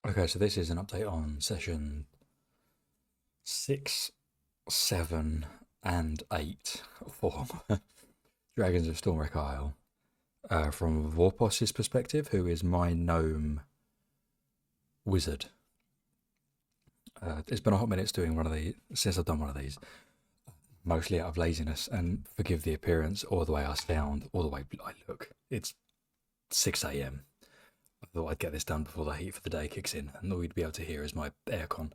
Okay, so this is an update on session 6, 7, and 8 for Dragons of Stormwreck Isle. From Worpos' perspective, who is my Gnome Wizard. It's been a hot minute doing one of these since I've done one of these, mostly out of laziness, and forgive the appearance or the way I sound or the way I look. It's 6 a.m. I thought I'd get this done before the heat for the day kicks in, and all you'd be able to hear is my aircon.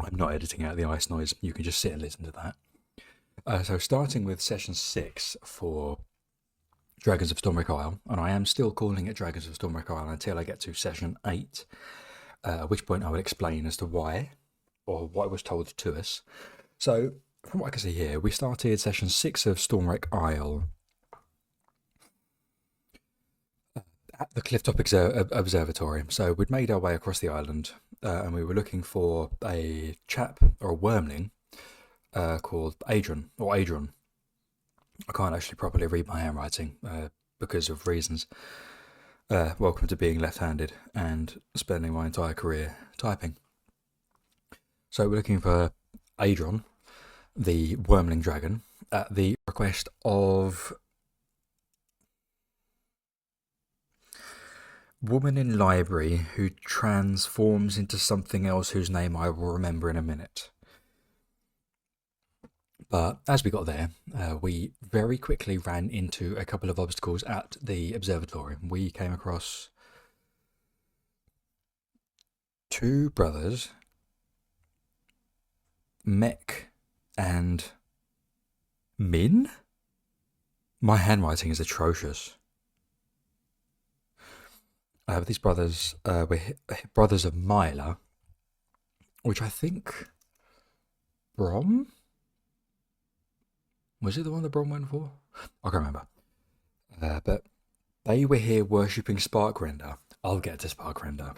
I'm not editing out the ice noise. You can just sit and listen to that. So starting with session 6 for Dragons of Stormwreck Isle, and I am still calling it Dragons of Stormwreck Isle until I get to session 8, at which point I will explain as to why, or what was told to us. So, from what I can see here, we started session 6 of Stormwreck Isle at the Clifftop Observatory. So we'd made our way across the island, and we were looking for a chap, or a wormling, called Adrian, or Adrian. I can't actually properly read my handwriting because of reasons. Welcome to being left-handed and spending my entire career typing. So we're looking for Adrian, the wormling dragon, at the request of woman in library who transforms into something else whose name I will remember in a minute. But as we got there, we very quickly ran into a couple of obstacles at the observatory. We came across two brothers, Mech and Min? My handwriting is atrocious. These brothers were brothers of Myla, which I think Brom? Was it the one that Brom went for? I can't remember. But they were here worshipping Sparkrender. I'll get to Sparkrender.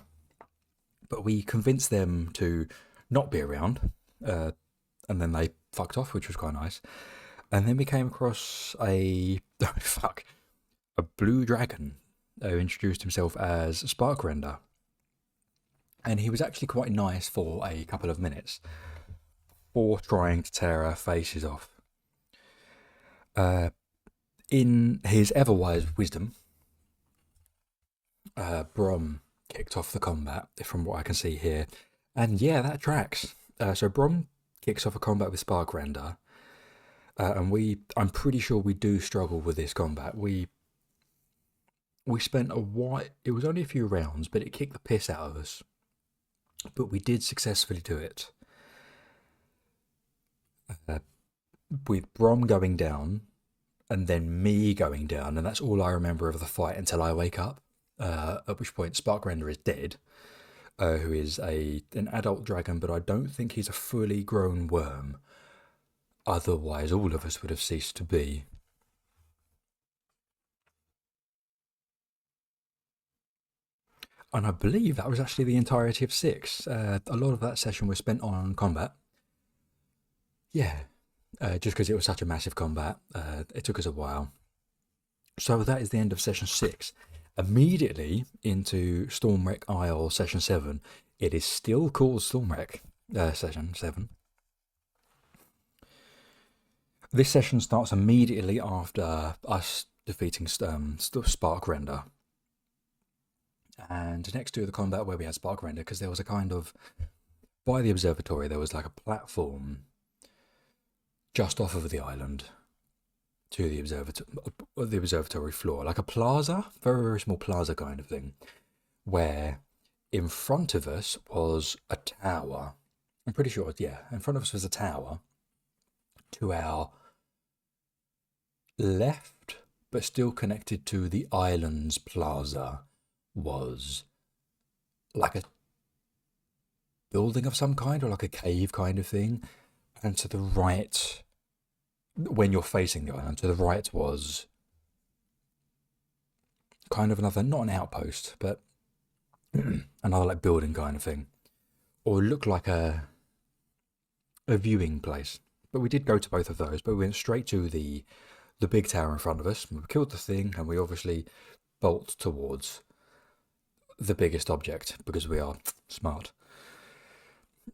But we convinced them to not be around, and then they fucked off, which was quite nice. And then we came across a a blue dragon who introduced himself as Sparkrender, and he was actually quite nice for a couple of minutes, for trying to tear our faces off. In his ever-wise wisdom, Brom kicked off the combat, from what I can see here. And yeah, that tracks. So Brom kicks off a combat with Sparkrender. I'm pretty sure we do struggle with this combat. We spent a while, it was only a few rounds, but it kicked the piss out of us. But we did successfully do it. With Brom going down, and then me going down, and that's all I remember of the fight until I wake up. At which point Sparkrender is dead, who is an adult dragon, but I don't think he's a fully grown worm. Otherwise, all of us would have ceased to be. And I believe that was actually the entirety of 6. A lot of that session was spent on combat. Yeah, just because it was such a massive combat, it took us a while. So that is the end of session 6. Immediately into Stormwreck Isle session 7. It is still called Stormwreck session 7. This session starts immediately after us defeating Sparkrender. And next to the combat where we had Sparkrender, because there was a kind of, by the observatory, there was like a platform just off of the island to the observatory floor, like a plaza, very, very small plaza kind of thing, where in front of us was a tower. I'm pretty sure, yeah, in front of us was a tower. To our left, but still connected to the island's plaza, was like a building of some kind, or like a cave kind of thing. And to the right, when you're facing the island, to the right was kind of another, not an outpost, but another like building kind of thing, or looked like a viewing place. But we did go to both of those, but we went straight to the big tower in front of us. We killed the thing, and we obviously bolt towards the biggest object because we are smart.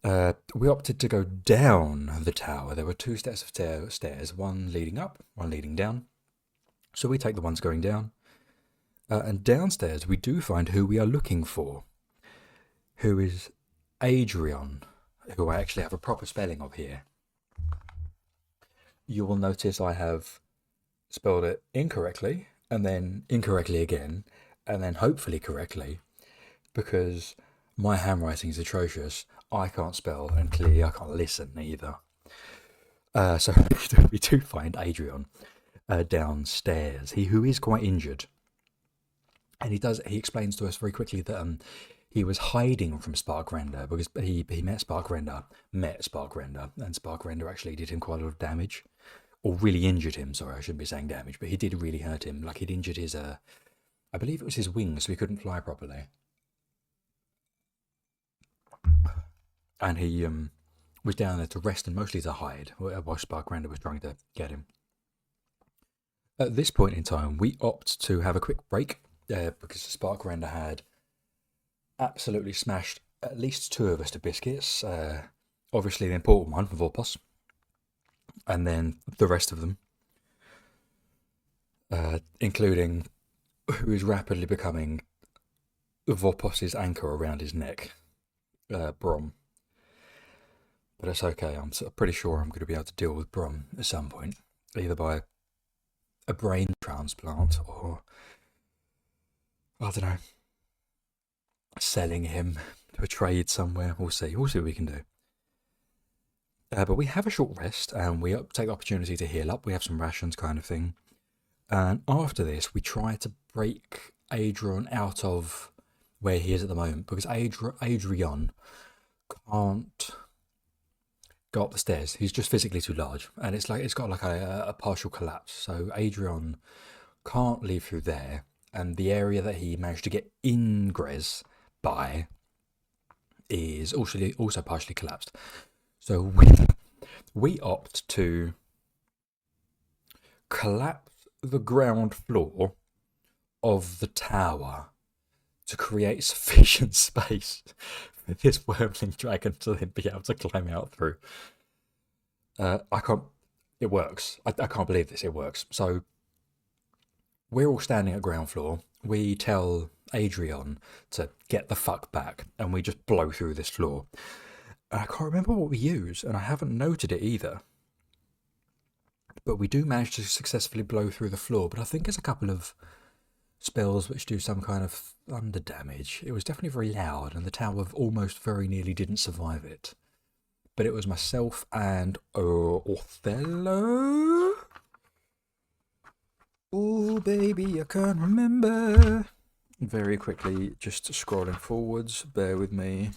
We opted to go down the tower. There were two sets of stairs, one leading up, one leading down. So we take the ones going down. And downstairs we do find who we are looking for, who is Adrian, who I actually have a proper spelling of here. You will notice I have spelled it incorrectly, and then incorrectly again, and then hopefully correctly, because my handwriting is atrocious. I can't spell, and clearly I can't listen either. So we do find Adrian downstairs, he who is quite injured. And he explains to us very quickly that he was hiding from Sparkrender because he met Sparkrender, and Sparkrender actually did him quite a lot of damage, or really injured him. Sorry, I shouldn't be saying damage, but he did really hurt him. Like he'd injured his, I believe it was his wings, so he couldn't fly properly. And he was down there to rest and mostly to hide while Sparkrender was trying to get him. At this point in time, we opt to have a quick break. Because Sparkrender had absolutely smashed at least two of us to biscuits. Obviously the important one, Worpos, and then the rest of them, including who is rapidly becoming Worpos's anchor around his neck, Brom. But it's okay, I'm sort of pretty sure I'm going to be able to deal with Brom at some point, either by a brain transplant or, I don't know, selling him to a trade somewhere. We'll see what we can do. But we have a short rest and we take the opportunity to heal up. We have some rations kind of thing. And after this, we try to break Adrian out of where he is at the moment, because Adrian can't go up the stairs. He's just physically too large, and it's got like a partial collapse. So Adrian can't leave through there, and the area that he managed to get ingress by is also partially collapsed. So we opt to collapse the ground floor of the tower to create sufficient space for this wormling dragon to then be able to climb out through. It works. I can't believe this, it works. So we're all standing at ground floor. We tell Adrian to get the fuck back, and we just blow through this floor. And I can't remember what we use, and I haven't noted it either. But we do manage to successfully blow through the floor, but I think there's a couple of spells which do some kind of thunder damage. It was definitely very loud, and the tower almost very nearly didn't survive it. But it was myself and Othello. Oh, baby, I can't remember. Very quickly, just scrolling forwards, bear with me.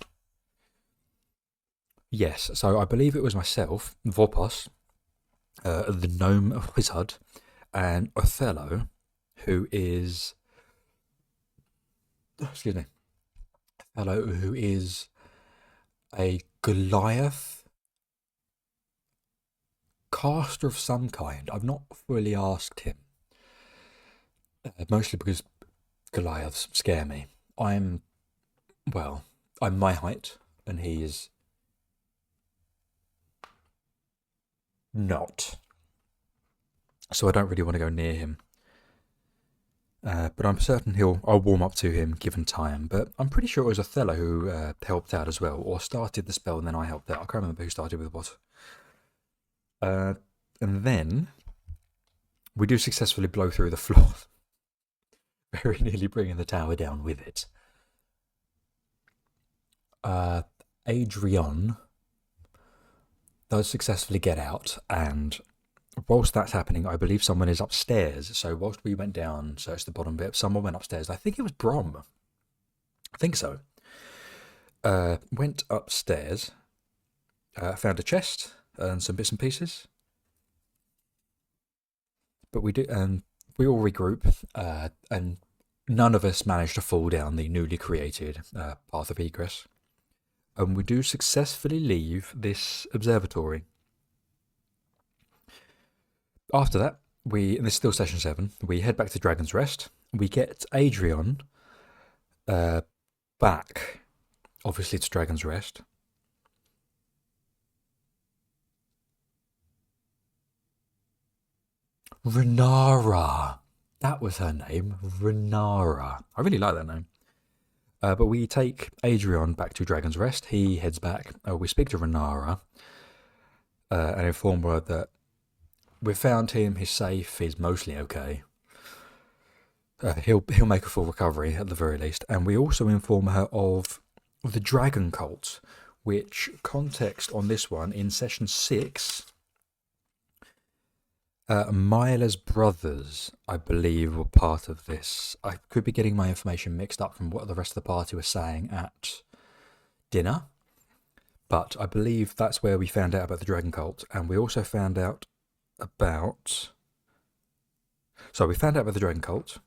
Yes, so I believe it was myself, Worpos, the Gnome Wizard, and Othello, who is... Excuse me. Othello, who is a Goliath caster of some kind. I've not fully asked him. Mostly because Goliaths scare me. I'm my height, and he is not. So I don't really want to go near him. But I'm certain I'll warm up to him given time. But I'm pretty sure it was Othello who helped out as well, or started the spell and then I helped out. I can't remember who started with what. And then we do successfully blow through the floor, very nearly bringing the tower down with it. Adrian does successfully get out, and whilst that's happening, I believe someone is upstairs. So whilst we went down, searched the bottom bit, someone went upstairs. I think it was Brom. I think so. Went upstairs, found a chest and some bits and pieces. But we all regroup, and none of us managed to fall down the newly created path of egress. And we do successfully leave this observatory. After that, and this is still session 7, we head back to Dragon's Rest. We get Adrian back, obviously, to Dragon's Rest. Renara. That was her name. Renara. I really like that name. But we take Adrian back to Dragon's Rest. He heads back. We speak to Renara and inform her that we've found him. He's safe. He's mostly okay. He'll make a full recovery at the very least. And we also inform her of the Dragon Cult, which, context on this one, in session 6, Myla's brothers, I believe, were part of this. I could be getting my information mixed up from what the rest of the party was saying at dinner, but I believe that's where we found out about the Dragon Cult, and we also found out about... So we found out about the Dragon Cult,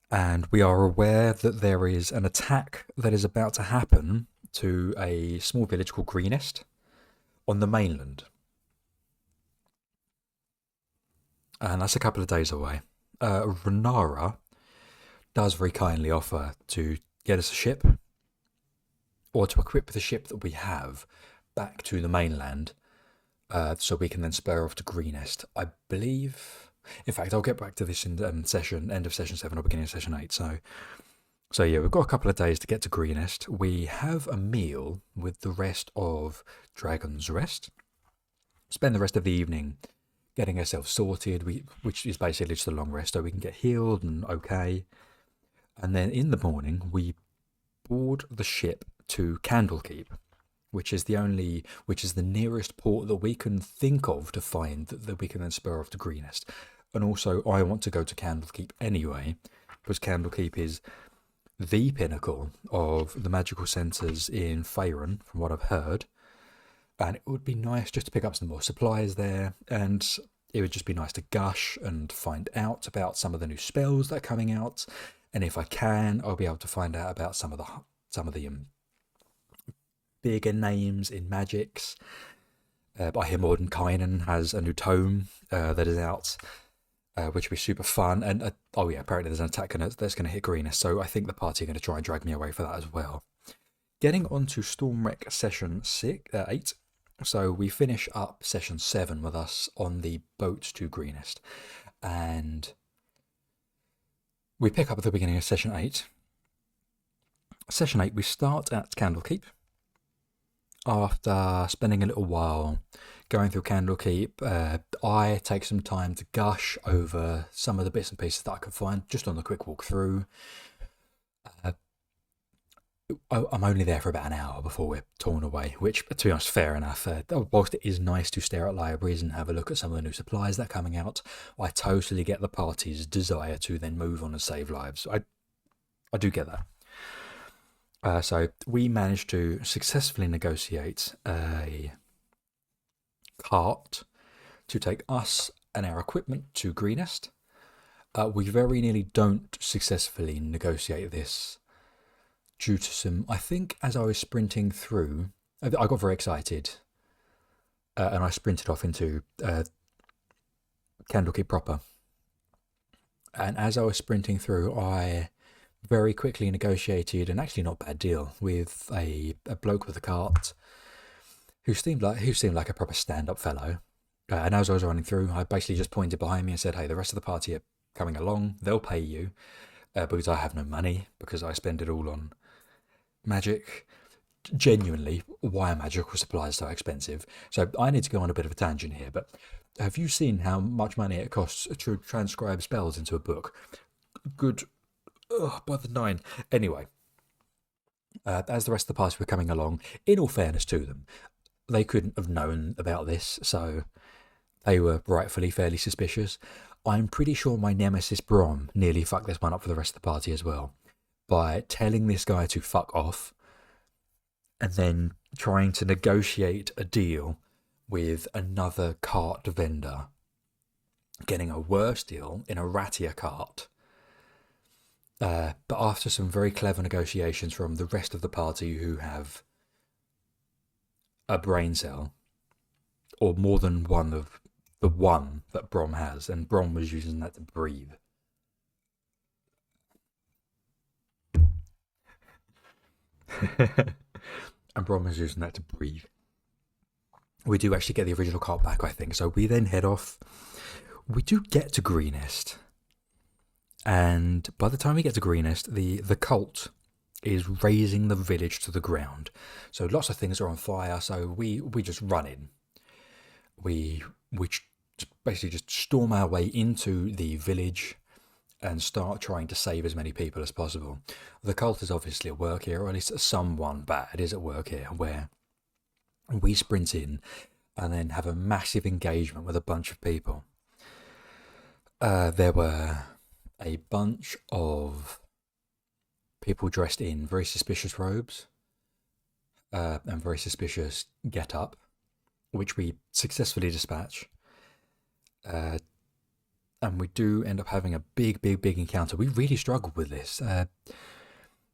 and we are aware that there is an attack that is about to happen to a small village called Greenest on the mainland. And that's a couple of days away. Renara does very kindly offer to get us a ship, or to equip the ship that we have back to the mainland, so we can then spur off to Greenest. I believe... In fact, I'll get back to this in end of session 7 or beginning of session 8. So yeah, we've got a couple of days to get to Greenest. We have a meal with the rest of Dragon's Rest. Spend the rest of the evening getting ourselves sorted, which is basically just a long rest, so we can get healed and okay. And then in the morning, we board the ship to Candlekeep, which is the nearest port that we can think of to find that we can then spur off to Greenest. And also, I want to go to Candlekeep anyway, because Candlekeep is the pinnacle of the magical centres in Faerun, from what I've heard. And it would be nice just to pick up some more supplies there, and it would just be nice to gush and find out about some of the new spells that are coming out. And if I can, I'll be able to find out about some of the bigger names in magics. I hear Mordenkainen has a new tome that is out, which will be super fun. And oh yeah, apparently there's an attack that's going to hit Greenest, so I think the party are going to try and drag me away for that as well. Getting on to Stormwreck session 8. So we finish up session 7 with us on the boat to Greenest, and we pick up at the beginning of session 8. Session 8, we start at Candlekeep. After spending a little while going through Candlekeep, I take some time to gush over some of the bits and pieces that I could find just on the quick walk through. I'm only there for about an hour before we're torn away, which, to be honest, fair enough. Whilst it is nice to stare at libraries and have a look at some of the new supplies that are coming out, I totally get the party's desire to then move on and save lives. I do get that. So we managed to successfully negotiate a cart to take us and our equipment to Greenest. We very nearly don't successfully negotiate this due to some, I think, as I was sprinting through, I got very excited and I sprinted off into Candlekeep proper. And as I was sprinting through, I very quickly negotiated an actually not bad deal with a bloke with a cart who seemed like a proper stand-up fellow. And as I was running through, I basically just pointed behind me and said, hey, the rest of the party are coming along, they'll pay you, because I have no money, because I spend it all on magic. Genuinely, why are magical supplies so expensive? So I need to go on a bit of a tangent here, but have you seen how much money it costs to transcribe spells into a book? Good, by the 9. Anyway, as the rest of the party were coming along, in all fairness to them, they couldn't have known about this, so they were rightfully fairly suspicious. I'm pretty sure my nemesis Brom nearly fucked this one up for the rest of the party as well, by telling this guy to fuck off and then trying to negotiate a deal with another cart vendor, getting a worse deal in a rattier cart. But after some very clever negotiations from the rest of the party who have a brain cell, or more than one of the one that Brom has, and Brom was using that to breathe. And Brom is using that to breathe. We do actually get the original cart back, I think. So we then head off. We do get to Greenest. And by the time we get to Greenest, the cult is razing the village to the ground. So lots of things are on fire. So we just run in. We basically just storm our way into the village and start trying to save as many people as possible. The cult is obviously at work here, or at least someone bad is at work here, where we sprint in and then have a massive engagement with a bunch of people. There were a bunch of people dressed in very suspicious robes and very suspicious get-up, which we successfully dispatch. And we do end up having a big encounter. We really struggled with this.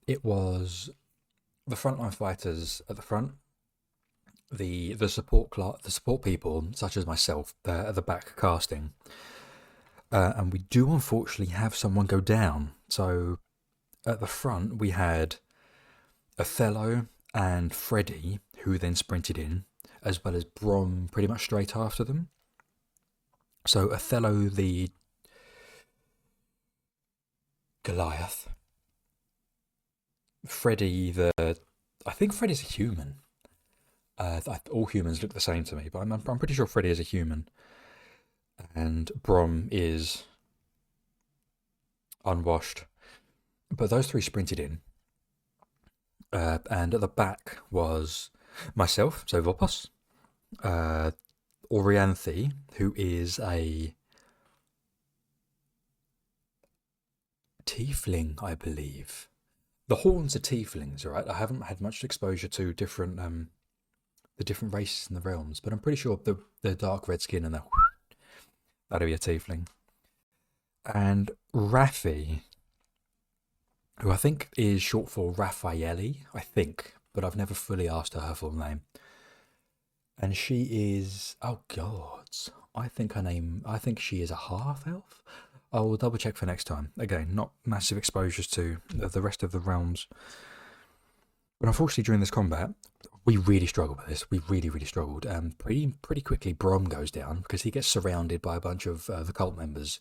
It was the frontline fighters at the front, the support people such as myself at the back casting, and we do unfortunately have someone go down. So at the front we had Othello and Freddie, who then sprinted in, as well as Brom pretty much straight after them. So Othello the Goliath, Freddie I think Freddie's a human. All humans look the same to me, but I'm pretty sure Freddie is a human. And Brom is unwashed. But those three sprinted in. And at the back was myself, so Worpos, Orianthe, who is a tiefling, I believe. The Horns are tieflings, right? I haven't had much exposure to different the different races in the realms, but I'm pretty sure the dark red skin and that'll be a tiefling. And Raffi, who I think is short for Raffaelli, I think, but I've never fully asked her full name. And she is, oh god, I think she is a half elf. I will double check for next time. Again, not massive exposures to the rest of the realms. But unfortunately, during this combat, we really struggled with this. We really struggled. Pretty quickly, Brom goes down because he gets surrounded by a bunch of the cult members,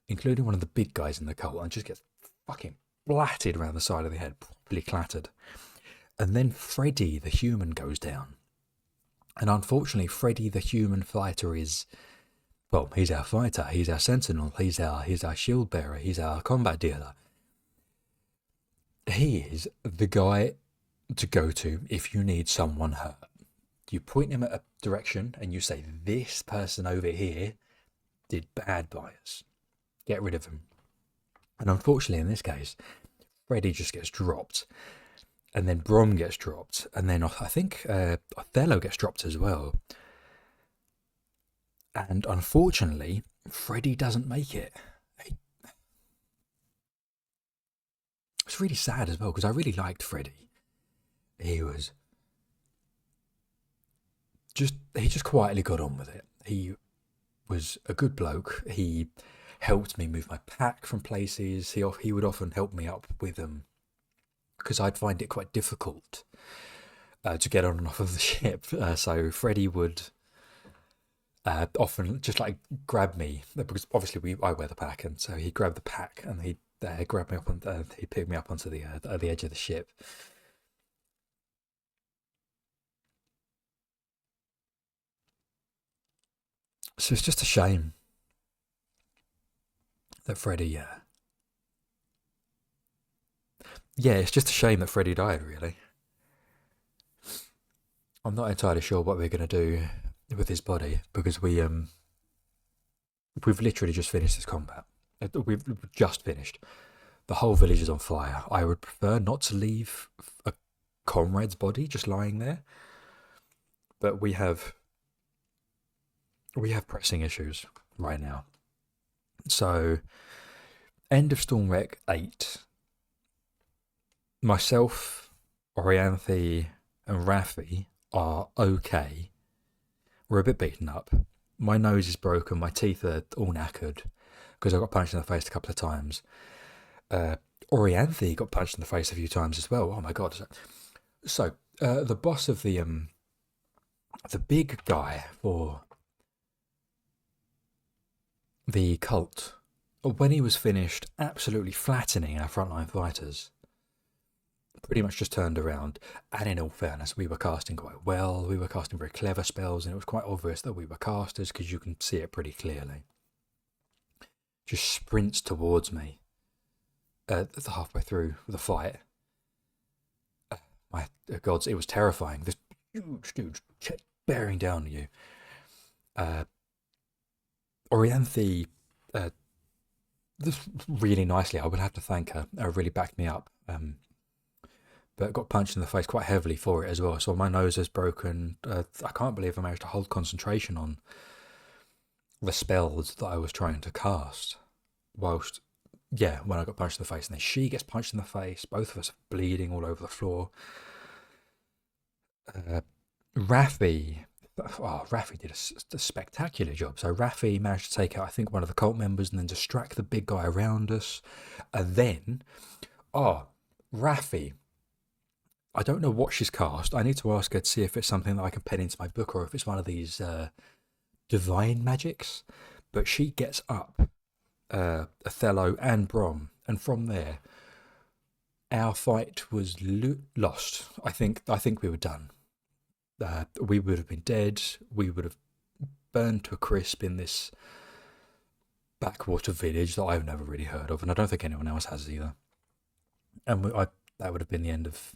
including one of the big guys in the cult, and just gets fucking blatted around the side of the head, properly clattered. And then Freddie, the human, goes down. And unfortunately, Freddie, the human fighter, is... well, he's our fighter, he's our sentinel, he's our shield bearer, he's our combat dealer. He is the guy to go to if you need someone hurt. You point him at a direction and you say, this person over here did bad by us. Get rid of him. And unfortunately, in this case, Freddie just gets dropped. And then Brom gets dropped. And then I think Othello gets dropped as well. And unfortunately, Freddie doesn't make it. It's really sad as well, because I really liked Freddie. He just quietly got on with it. He was a good bloke. He helped me move my pack from places. He would often help me up with them, because I'd find it quite difficult to get on and off of the ship. So Freddie would... often just like grab me, because obviously I wear the pack, and so he grabbed the pack and he grabbed me up and he picked me up onto the edge of the ship. So it's just a shame that Freddie, yeah, it's just a shame that Freddie died. Really, I'm not entirely sure what we're gonna do with his body, because we've literally just finished this combat. We've just finished. The whole village is on fire. I would prefer not to leave a comrade's body just lying there, but we have pressing issues right now. So, end of Stormwreck 8. Myself, Orianthe, and Raffi are okay. We're a bit beaten up. My nose is broken. My teeth are all knackered because I got punched in the face a couple of times. Orianthe got punched in the face a few times as well. Oh my god. So the boss of the big guy for the cult, when he was finished absolutely flattening our frontline fighters, pretty much just turned around. And in all fairness, we were casting quite well. We were casting very clever spells, and it was quite obvious that we were casters because you can see it pretty clearly. Just sprints towards me halfway through the fight. My gods, it was terrifying. This huge dude kept bearing down on you. Orianthe, this really nicely, I would have to thank her. Really backed me up. But got punched in the face quite heavily for it as well. So my nose is broken. I can't believe I managed to hold concentration on the spells that I was trying to cast. Whilst, yeah, when I got punched in the face, and then she gets punched in the face. Both of us are bleeding all over the floor. Raffi did a spectacular job. So Raffi managed to take out, I think, one of the cult members and then distract the big guy around us. And then, Raffi, I don't know what she's cast. I need to ask her to see if it's something that I can pen into my book or if it's one of these divine magics. But she gets up Othello and Brom, and from there, our fight was lost. I think we were done. We would have been dead. We would have burned to a crisp in this backwater village that I've never really heard of, and I don't think anyone else has either. And that would have been the end of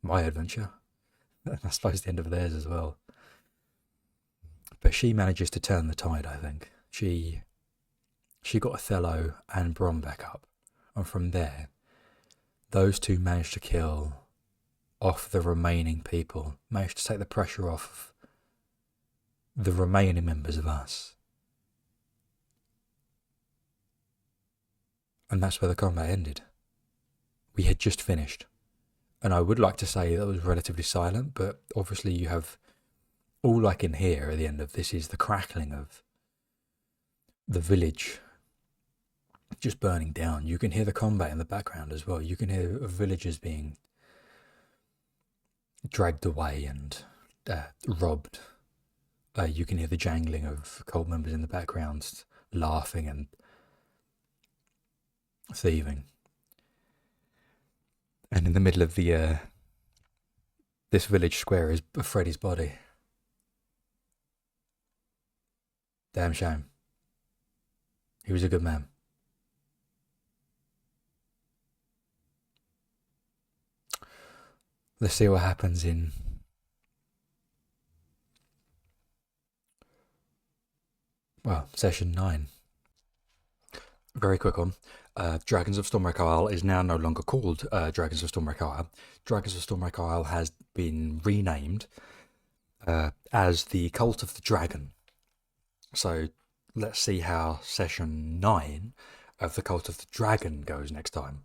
my adventure, and I suppose the end of theirs as well. But she manages to turn the tide, I think. She got Othello and Brom back up, and from there, those two managed to kill off the remaining people, managed to take the pressure off the remaining members of us. And that's where the combat ended. We had just finished. And I would like to say that was relatively silent, but obviously you have, all I can hear at the end of this is the crackling of the village just burning down. You can hear the combat in the background as well. You can hear villagers being dragged away and robbed. You can hear the jangling of cult members in the background, laughing and thieving. And in the middle of the this village square is Freddie's body. Damn shame. He was a good man. Let's see what happens in session 9. Very quick one. Dragons of Stormwreck Isle is now no longer called Dragons of Stormwreck Isle. Dragons of Stormwreck Isle has been renamed as the Cult of the Dragon. So let's see how session 9 of the Cult of the Dragon goes next time.